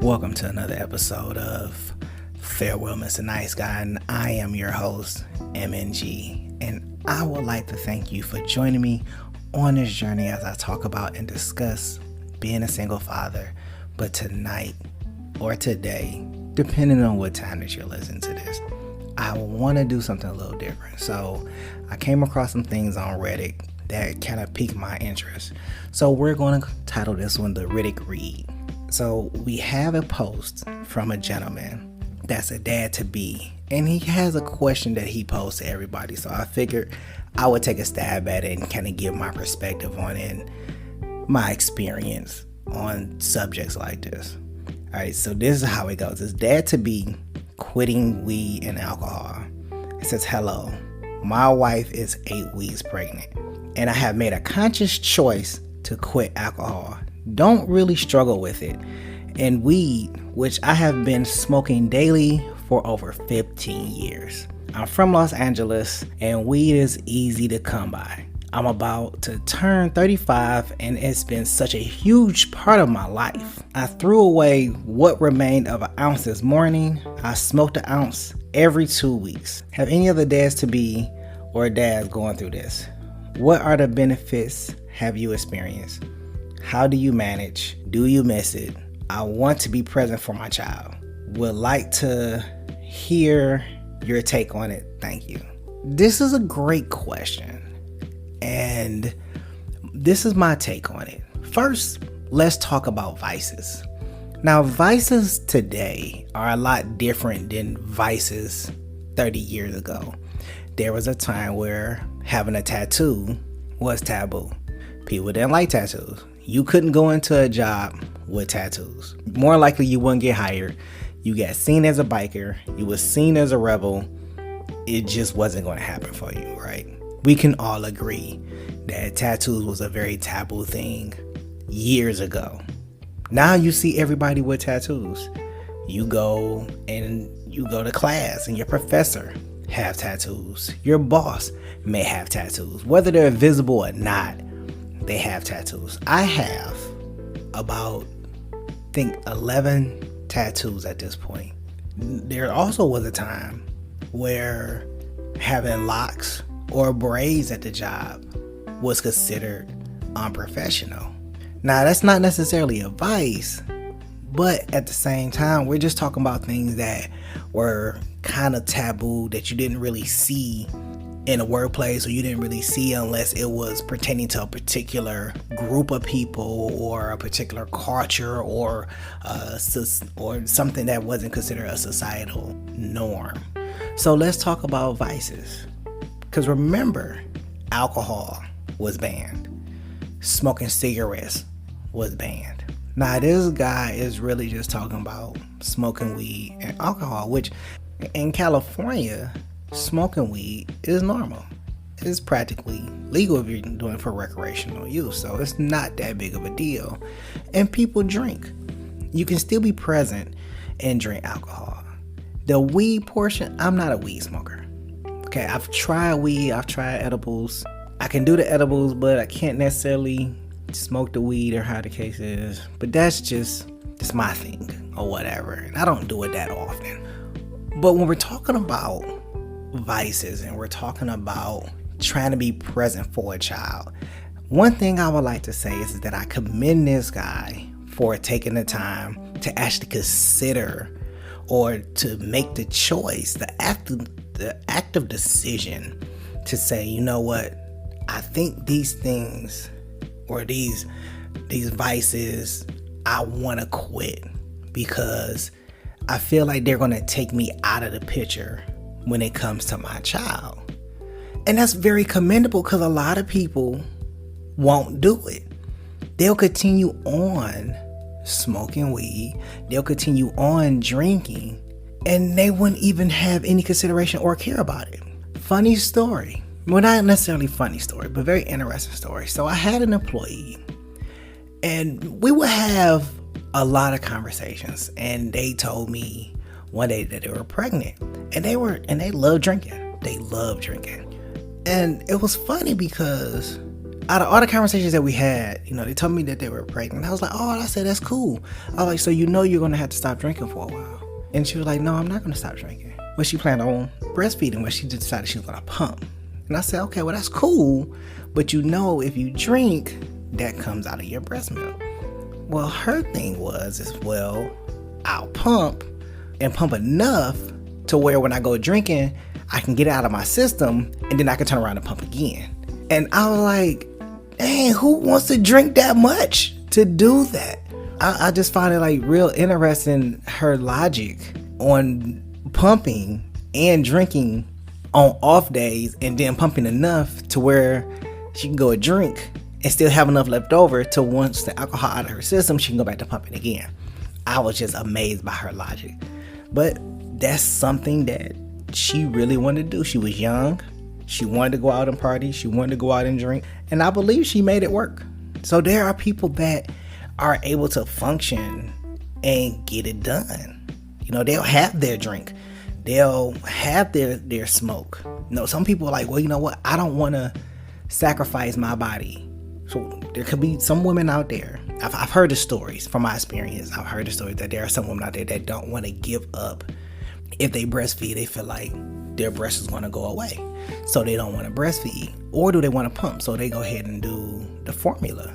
Welcome to another episode of Farewell Mr. Nice Guy, and I am your host, MNG, and I would like to thank you for joining me on this journey as I talk about and discuss being a single father. But tonight, or today, depending on what time that you're listening to this, I want to do something a little different. So I came across some things on Reddit that kind of piqued my interest. So we're going to title this one the Reddit Read. So we have a post from a gentleman that's a dad-to-be, and he has a question that he posed to everybody. So I figured I would take a stab at it and kind of give my perspective on it and my experience on subjects like this. All right, so this is how it goes. It's dad-to-be quitting weed and alcohol. It says, hello, my wife is 8 weeks pregnant, and I have made a conscious choice to quit alcohol. Don't really struggle with it. And weed, which I have been smoking daily for over 15 years. I'm from Los Angeles, and weed is easy to come by. I'm about to turn 35, and it's been such a huge part of my life. I threw away what remained of an ounce this morning. I smoked an ounce every 2 weeks. Have any other dads-to-be or dads going through this? What are the benefits have you experienced? How do you manage? Do you miss it? I want to be present for my child. Would like to hear your take on it. Thank you. This is a great question, and this is my take on it. First, let's talk about vices. Now, vices today are a lot different than vices 30 years ago. There was a time where having a tattoo was taboo. People didn't like tattoos. You couldn't go into a job with tattoos. More likely you wouldn't get hired. You got seen as a biker. You were seen as a rebel. It just wasn't going to happen for you, right? We can all agree that tattoos was a very taboo thing years ago. Now you see everybody with tattoos. You go to class and your professor have tattoos. Your boss may have tattoos. Whether they're visible or not, they have tattoos. I have about, I think, 11 tattoos at this point. There also was a time where having locks or braids at the job was considered unprofessional. Now, that's not necessarily a vice, but at the same time, we're just talking about things that were kind of taboo that you didn't really see in a workplace, or you didn't really see unless it was pertaining to a particular group of people or a particular culture or something that wasn't considered a societal norm. So let's talk about vices. Because remember, alcohol was banned. Smoking cigarettes was banned. Now this guy is really just talking about smoking weed and alcohol, which in California, smoking weed is normal. It's practically legal if you're doing it for recreational use, so it's not that big of a deal. And people drink. You can still be present and drink alcohol. The weed portion, I'm not a weed smoker. Okay, I've tried weed, I've tried edibles. I can do the edibles, but I can't necessarily smoke the weed or how the case is. But that's my thing or whatever. And I don't do it that often. But when we're talking about vices and we're talking about trying to be present for a child, one thing I would like to say is that I commend this guy for taking the time to actually consider or to make the choice, the active decision to say, you know what, I think these things or these vices I want to quit because I feel like they're going to take me out of the picture when it comes to my child. And that's very commendable because a lot of people won't do it. They'll continue on smoking weed. They'll continue on drinking, and they wouldn't even have any consideration or care about it. Funny story. Well, not necessarily funny story, but very interesting story. So I had an employee, and we would have a lot of conversations, and they told me one day that they were pregnant, and they love drinking. They love drinking. And it was funny because out of all the conversations that we had, they told me that they were pregnant. I was like, oh, I said, that's cool. I was like, so you're going to have to stop drinking for a while. And she was like, no, I'm not going to stop drinking. But she planned on breastfeeding, but she just decided she was going to pump. And I said, okay, well, that's cool. But if you drink, that comes out of your breast milk. Well, her thing was, I'll pump and pump enough to where when I go drinking, I can get it out of my system and then I can turn around and pump again. And I was like, dang, who wants to drink that much to do that? I just find it like real interesting, her logic on pumping and drinking on off days and then pumping enough to where she can go and drink and still have enough left over to once the alcohol out of her system, she can go back to pumping again. I was just amazed by her logic. But that's something that she really wanted to do. She was young. She wanted to go out and party. She wanted to go out and drink. And I believe she made it work. So there are people that are able to function and get it done. They'll have their drink. They'll have their smoke. Some people are like, well, you know what? I don't want to sacrifice my body. So there could be some women out there. I've heard the stories from my experience. I've heard the stories that there are some women out there that don't want to give up. If they breastfeed, they feel like their breast is going to go away. So they don't want to breastfeed. Or do they want to pump? So they go ahead and do the formula.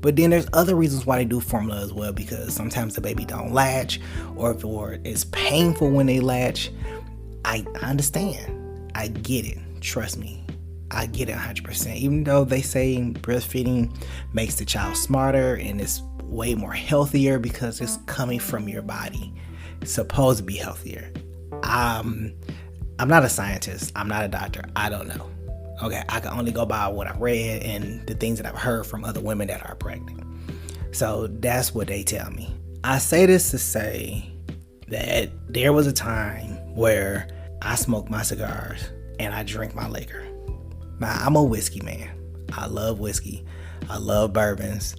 But then there's other reasons why they do formula as well, because sometimes the baby don't latch or it's painful when they latch. I understand. I get it. Trust me. I get it 100%. Even though they say breastfeeding makes the child smarter and it's way more healthier because it's coming from your body. It's supposed to be healthier. I'm not a scientist. I'm not a doctor. I don't know. Okay, I can only go by what I read and the things that I've heard from other women that are pregnant. So that's what they tell me. I say this to say that there was a time where I smoked my cigars and I drank my liquor. Now, I'm a whiskey man. I love whiskey. I love bourbons.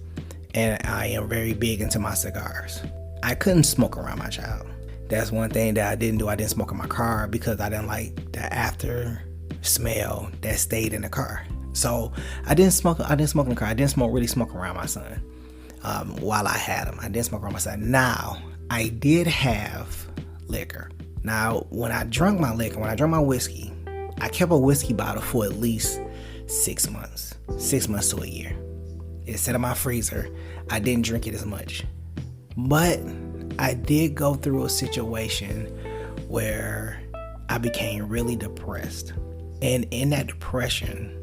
And I am very big into my cigars. I couldn't smoke around my child. That's one thing that I didn't do. I didn't smoke in my car because I didn't like the after smell that stayed in the car. So I didn't smoke in the car. I didn't really smoke around my son while I had him. I didn't smoke around my son. Now, I did have liquor. Now, when I drank my whiskey, I kept a whiskey bottle for at least 6 months. 6 months to a year. It sat in my freezer. I didn't drink it as much. But I did go through a situation where I became really depressed. And in that depression,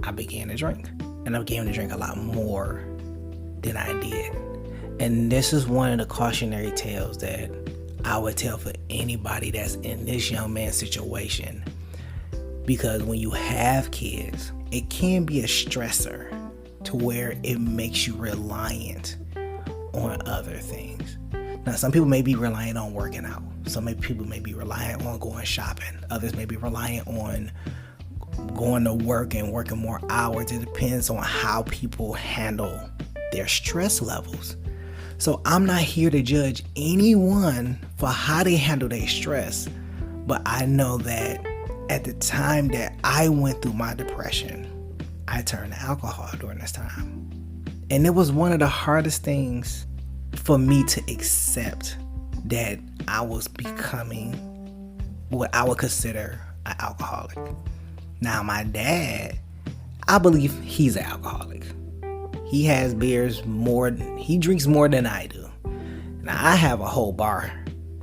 I began to drink. And I began to drink a lot more than I did. And this is one of the cautionary tales that I would tell for anybody that's in this young man's situation. Because when you have kids, it can be a stressor to where it makes you reliant on other things. Now, some people may be reliant on working out. Some people may be reliant on going shopping. Others may be reliant on going to work and working more hours. It depends on how people handle their stress levels. So I'm not here to judge anyone for how they handle their stress. But I know that at the time that I went through my depression, I turned to alcohol during this time. And it was one of the hardest things for me to accept that I was becoming what I would consider an alcoholic. Now, my dad, I believe he's an alcoholic. He has he drinks more than I do. Now, I have a whole bar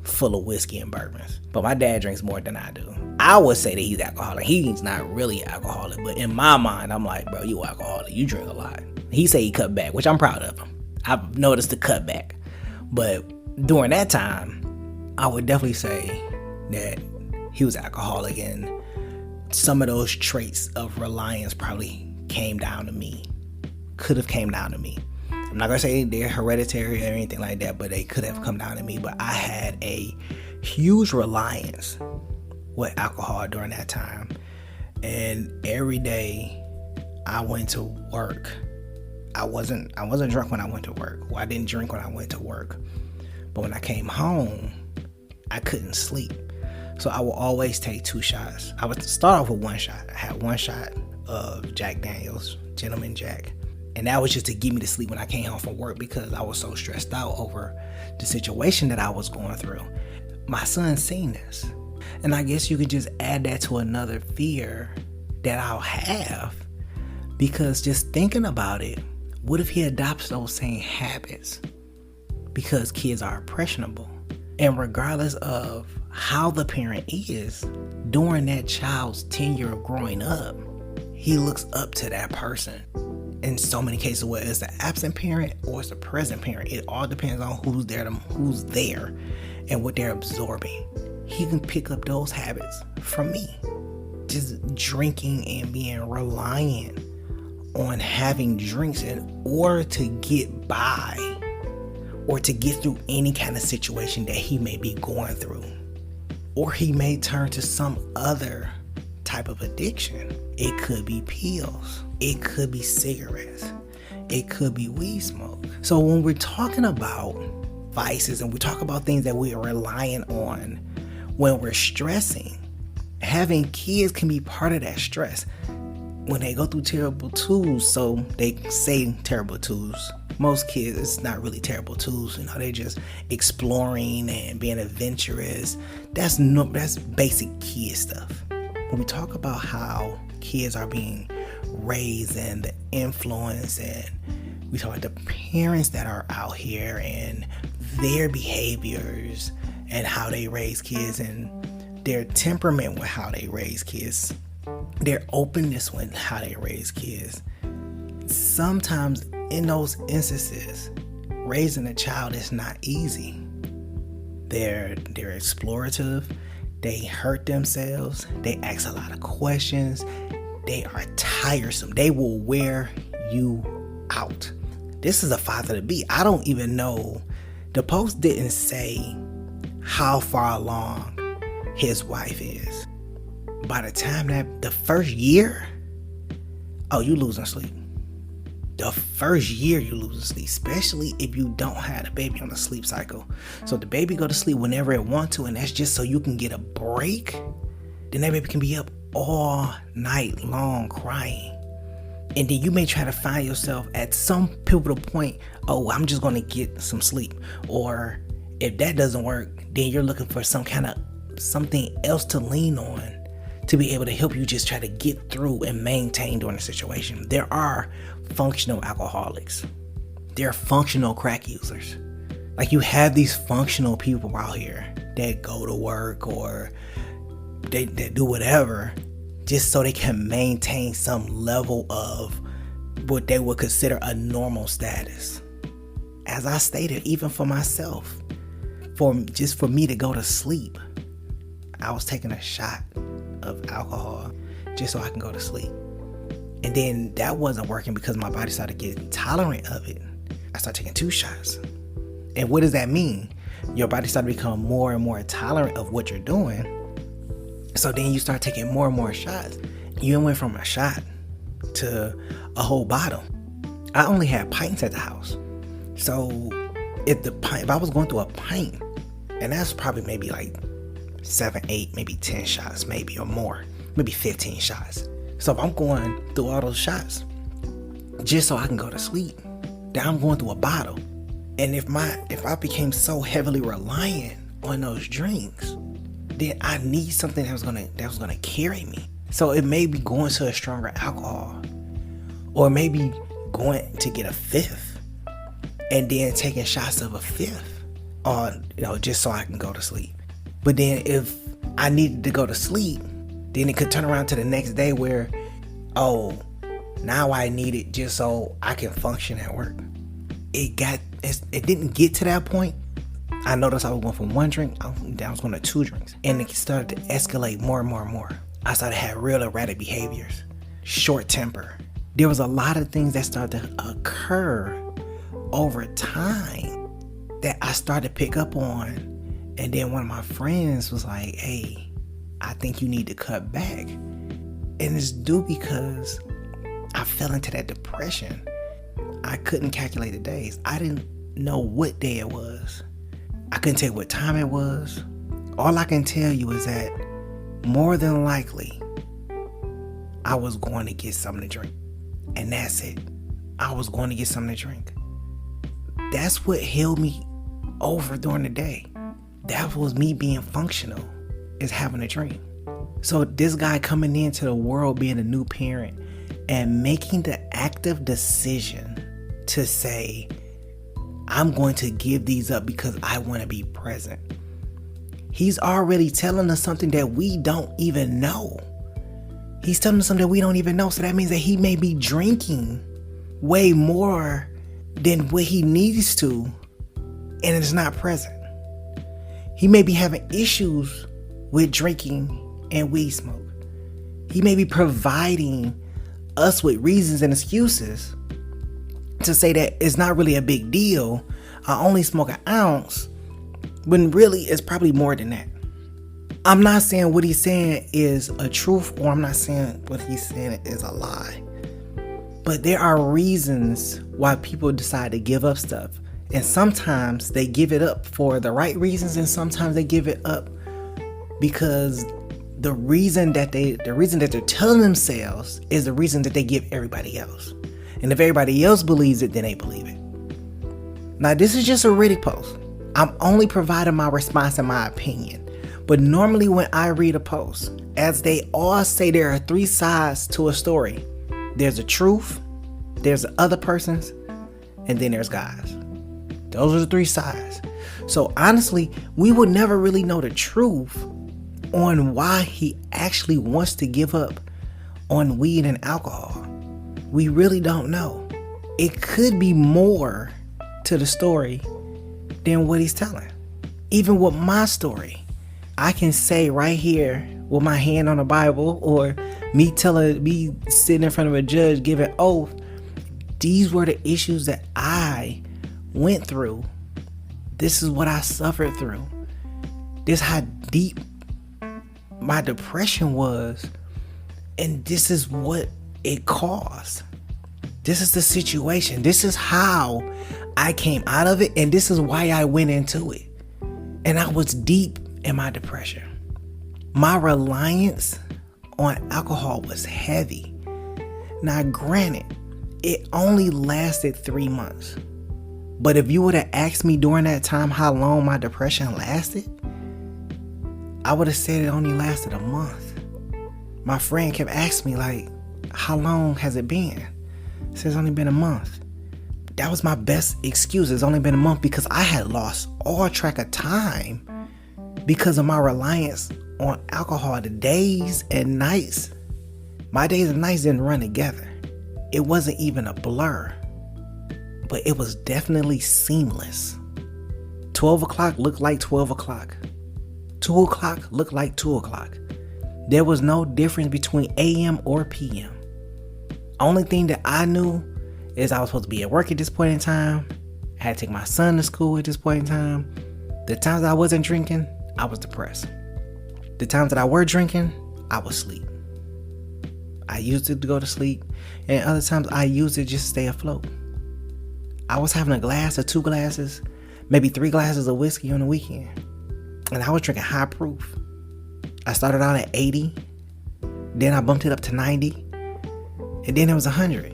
full of whiskey and bourbons, but my dad drinks more than I do. I would say that he's alcoholic. He's not really alcoholic, but in my mind, I'm like, bro, you alcoholic. You drink a lot. He say he cut back, which I'm proud of him. I've noticed the cut back. But during that time, I would definitely say that he was alcoholic, and some of those traits of reliance probably came down to me. Could have came down to me. I'm not going to say they're hereditary or anything like that, but they could have come down to me. But I had a huge reliance with alcohol during that time. And every day I went to work, I wasn't drunk when I went to work. Well, I didn't drink when I went to work. But when I came home, I couldn't sleep. So I would always take 2 shots. I would start off with 1 shot. I had 1 shot of Jack Daniels Gentleman Jack. And that was just to get me to sleep when I came home from work because I was so stressed out over the situation that I was going through. My son seen this. And I guess you could just add that to another fear that I'll have, because just thinking about it, what if he adopts those same habits? Because kids are impressionable. And regardless of how the parent is, during that child's tenure of growing up, he looks up to that person. In so many cases, whether it's the absent parent or it's the present parent, it all depends on who's there and what they're absorbing. He can pick up those habits from me. Just drinking and being reliant on having drinks in order to get by or to get through any kind of situation that he may be going through. Or he may turn to some other type of addiction. It could be pills. It could be cigarettes. It could be weed smoke. So when we're talking about vices and we talk about things that we are relying on when we're stressing, having kids can be part of that stress. When they go through terrible twos, so they say terrible twos. Most kids, it's not really terrible twos. They're just exploring and being adventurous. That's basic kid stuff. When we talk about how kids are being raised and the influence, and we talk about the parents that are out here and their behaviors and how they raise kids and their temperament with how they raise kids, their openness with how they raise kids. Sometimes in those instances, raising a child is not easy. They're explorative. They hurt themselves. They ask a lot of questions. They are tiresome. They will wear you out. This is a father to be. I don't even know. The post didn't say how far along his wife is. By the time that the first year, you losing sleep. The first year you lose sleep, especially if you don't have the baby on a sleep cycle. So the baby go to sleep whenever it wants to, and that's just so you can get a break. Then that baby can be up all night long crying. And then you may try to find yourself at some pivotal point, I'm just going to get some sleep. Or if that doesn't work, then you're looking for something else to lean on to be able to help you just try to get through and maintain during the situation. There are functional alcoholics. There are functional crack users. Like, you have these functional people out here that go to work or they do whatever just so they can maintain some level of what they would consider a normal status. As I stated, even for myself, for me to go to sleep, I was taking a shot of alcohol just so I can go to sleep. And then that wasn't working because my body started getting tolerant of it. I started taking 2 shots. And what does that mean? Your body started to become more and more tolerant of what you're doing. So then you start taking more and more shots. You went from a shot to a whole bottle. I only had pints at the house. So if I was going through a pint, and that's probably maybe like 7, 8, maybe 10 shots, maybe, or more, maybe 15 shots. So if I'm going through all those shots just so I can go to sleep, then I'm going through a bottle. And if I became so heavily reliant on those drinks, then I need something that was gonna carry me. So it may be going to a stronger alcohol, or maybe going to get a 5th and then taking shots of a 5th just so I can go to sleep. But then if I needed to go to sleep, then it could turn around to the next day where, now I need it just so I can function at work. It didn't get to that point. I noticed I was going from 1 drink, I was going to 2 drinks. And it started to escalate more and more and more. I started to have real erratic behaviors, short temper. There was a lot of things that started to occur over time that I started to pick up on. And then one of my friends was like, hey, I think you need to cut back. And it's due because I fell into that depression. I couldn't calculate the days. I didn't know what day it was. I couldn't tell you what time it was. All I can tell you is that more than likely, I was going to get something to drink. and that's it. I was going to get something to drink. That's what held me over during the day. That was me being functional, is having a drink. So this guy coming into the world being a new parent and making the active decision to say, I'm going to give these up because I want to be present. He's already telling us something that we don't even know. He's telling us something that we don't even know. So that means that he may be drinking way more than what he needs to, and it's not present. He may be having issues with drinking and weed smoke. He may be providing us with reasons and excuses to say that it's not really a big deal. I only smoke an ounce, when really it's probably more than that. I'm not saying what he's saying is a truth, or I'm not saying what he's saying is a lie. But there are reasons why people decide to give up stuff. And sometimes they give it up for the right reasons, and sometimes they give it up because the reason that they're telling themselves is the reason that they give everybody else. And if everybody else believes it, then they believe it. Now, this is just a Reddit post. I'm only providing my response and my opinion. But normally when I read a post, as they all say, there are three sides to a story. There's a truth, there's the other person's, and then there's God's. Those are the three sides. So honestly, we would never really know the truth on why he actually wants to give up on weed and alcohol. We really don't know. It could be more to the story than what he's telling. Even with my story, I can say right here with my hand on the Bible, or me sitting in front of a judge giving oath, these were the issues that I went through. This is what I suffered through. This is how deep my depression was, and this is what it caused. This is the situation. This is how I came out of it, and this is why I went into it. And I was deep in my depression. My reliance on alcohol was heavy. Now, granted, it only lasted 3 months. But if you would have asked me during that time how long my depression lasted, I would have said it only lasted a month. My friend kept asking me, like, how long has it been? I said, it's only been a month. That was my best excuse. It's only been a month because I had lost all track of time because of my reliance on alcohol. The days and nights, my days and nights didn't run together. It wasn't even a blur, but it was definitely seamless. 12 o'clock looked like 12 o'clock. 2 o'clock looked like 2 o'clock. There was no difference between AM or PM. Only thing that I knew is I was supposed to be at work at this point in time. I had to take my son to school at this point in time. The times that I wasn't drinking, I was depressed. The times that I were drinking, I was asleep. I used it to go to sleep, and other times I used it just to stay afloat. I was having a glass or 2 glasses, maybe 3 glasses of whiskey on the weekend, and I was drinking high proof. I started out at 80, then I bumped it up to 90, and then it was 100.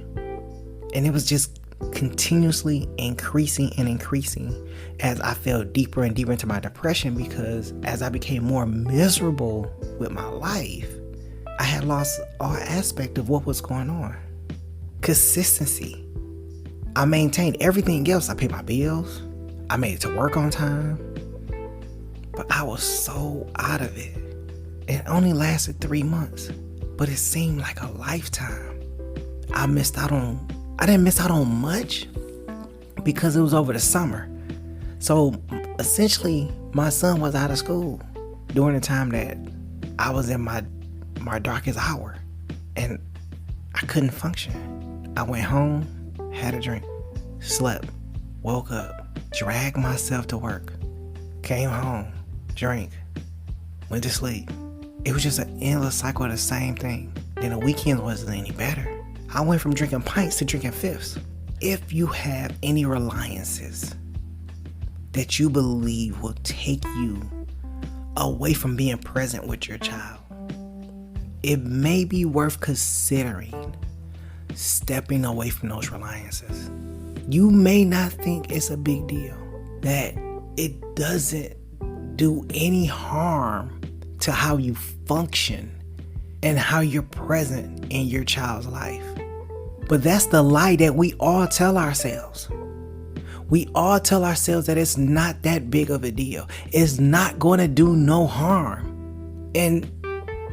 And it was just continuously increasing and increasing as I fell deeper and deeper into my depression, because as I became more miserable with my life, I had lost all aspect of what was going on. Consistency. I maintained everything else. I paid my bills. I made it to work on time. But I was so out of it. It only lasted 3 months, but it seemed like a lifetime. I didn't miss out on much because it was over the summer. So essentially, my son was out of school during the time that I was in my darkest hour, and I couldn't function. I went home, had a drink, slept, woke up, dragged myself to work, came home, drank, went to sleep. It was just an endless cycle of the same thing. Then the weekend wasn't any better. I went from drinking pints to drinking fifths. If you have any reliances that you believe will take you away from being present with your child, it may be worth considering stepping away from those reliances. You may not think it's a big deal, that it doesn't do any harm to how you function and how you're present in your child's life. But that's the lie that we all tell ourselves. We all tell ourselves that it's not that big of a deal. It's not going to do no harm. And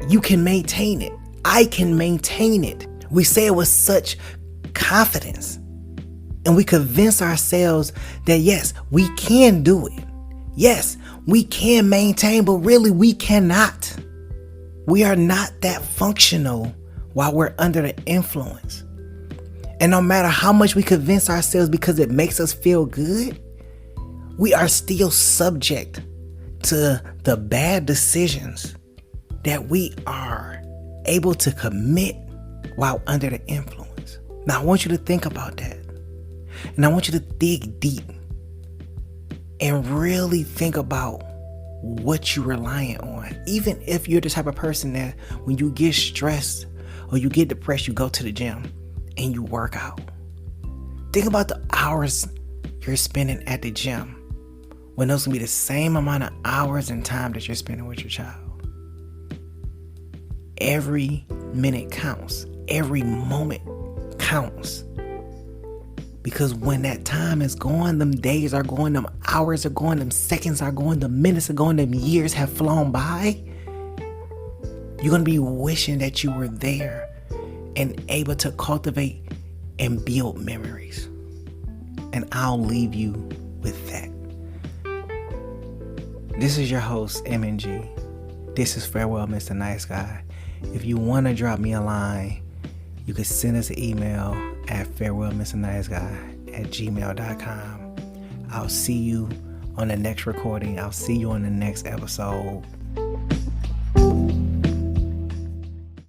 you can maintain it. I can maintain it. We say it with such confidence. And we convince ourselves that yes, we can do it. Yes, we can maintain, but really we cannot. We are not that functional while we're under the influence. And no matter how much we convince ourselves because it makes us feel good, we are still subject to the bad decisions that we are able to commit while under the influence. Now, I want you to think about that. And I want you to dig deep and really think about what you're reliant on. Even if you're the type of person that when you get stressed or you get depressed, you go to the gym and you work out. Think about the hours you're spending at the gym when those can be the same amount of hours and time that you're spending with your child. Every minute counts. Every moment counts. Because when that time is gone, them days are going, them hours are going, them seconds are going, the minutes are going, them years have flown by. You're going to be wishing that you were there and able to cultivate and build memories. And I'll leave you with that. This is your host, MNG. This is Farewell, Mr. Nice Guy. If you want to drop me a line, you can send us an email at farewellmrniceguy@gmail.com. I'll see you on the next recording. I'll see you on the next episode.